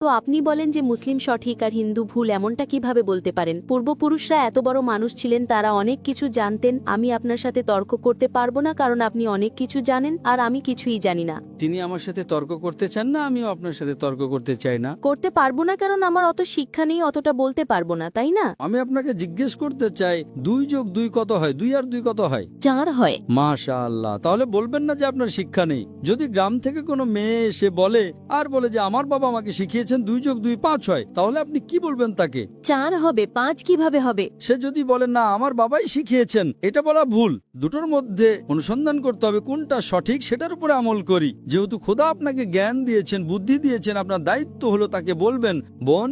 তো আপনি বলেন যে মুসলিম সঠিক আর হিন্দু ভুল, এমনটা কিভাবে বলতে পারেন? পূর্বপুরুষরা এত বড় মানুষ ছিলেন, তারা অনেক কিছু জানতেন। আমি আপনার সাথে তর্ক করতে পারবো না, কারণ আপনি অনেক কিছু জানেন আর আমি কিছুই জানি না। তিনি আমার সাথে তর্ক করতে চান না, আমিও আপনার সাথে তর্ক করতে চাই না। করতে পারবো না কারণ আমার অত শিক্ষা নেই, অতটা বলতে পারবো না, তাই না? আমি আপনাকে জিজ্ঞেস করতে চাই 2 যোগ 2 কত হয়? 2 আর 2 কত হয়? 4 হয়। মাশাআল্লাহ, তাহলে বলবেন না যে আপনার শিক্ষা নেই। যদি গ্রাম থেকে কোনো মেয়ে এসে বলে যে আমার বাবা আমাকে শিখিয়েছেন 2 যোগ 2 5 হয়, তাহলে আপনি কি বলবেন তাকে? 4 হবে, 5 কিভাবে হবে? সে যদি বলে না আমার বাবাই শিখিয়েছেন, এটা বলা ভুল। দুটোর মধ্যে অনুসন্ধান করতে হবে কোনটা সঠিক, সেটার উপরে আমল করি। যেহেতু খোদা আপনাকে জ্ঞান দিয়েছেন, বুদ্ধি দিয়েছেন, আপনার দায়িত্ব হলো তাকে বলবেন, বোন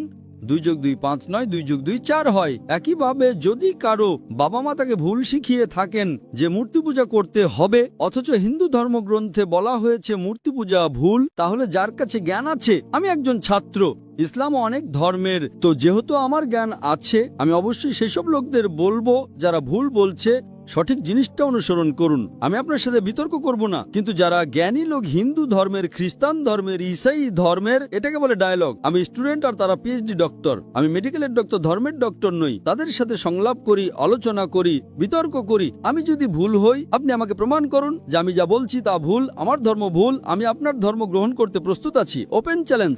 2 যোগ 2 5 নয়, 2 যোগ 2 4 হয়। একইভাবে যদি কারো বাবা মা তাকে ভুল শিখিয়ে থাকেন যে মূর্তি পূজা করতে হবে, অথচ হিন্দু ধর্মগ্রন্থে বলা হয়েছে মূর্তি পূজা ভুল, তাহলে যার কাছে জ্ঞান আছে, আমি একজন ছাত্র, ইসলাম অনেক ধর্মের, তো যেহেতু আমার জ্ঞান আছে, আমি অবশ্যই সেসব লোকদের বলবো যারা ভুল বলছে সঠিক জিনিসটা অনুসরণ করুন। আমি আপনার সাথে বিতর্ক করব না, কিন্তু যারা জ্ঞানী লোক হিন্দু ধর্মের, খ্রিস্টান ধর্মের, ঈসাই ধর্মের, এটাকে বলে ডায়ালগ। আমি স্টুডেন্ট আর তারা পিএইচডি ডক্টর। আমি মেডিকেলের ডক্টর, ধর্মের ডক্টর নই। তাদের সাথে সংলাপ করি, আলোচনা করি, বিতর্ক করি। আমি যদি ভুল হই, আপনি আমাকে প্রমাণ করুন যে আমি যা বলছি তা ভুল, আমার ধর্ম ভুল, আমি আপনার ধর্ম গ্রহণ করতে প্রস্তুত আছি। Open challenge.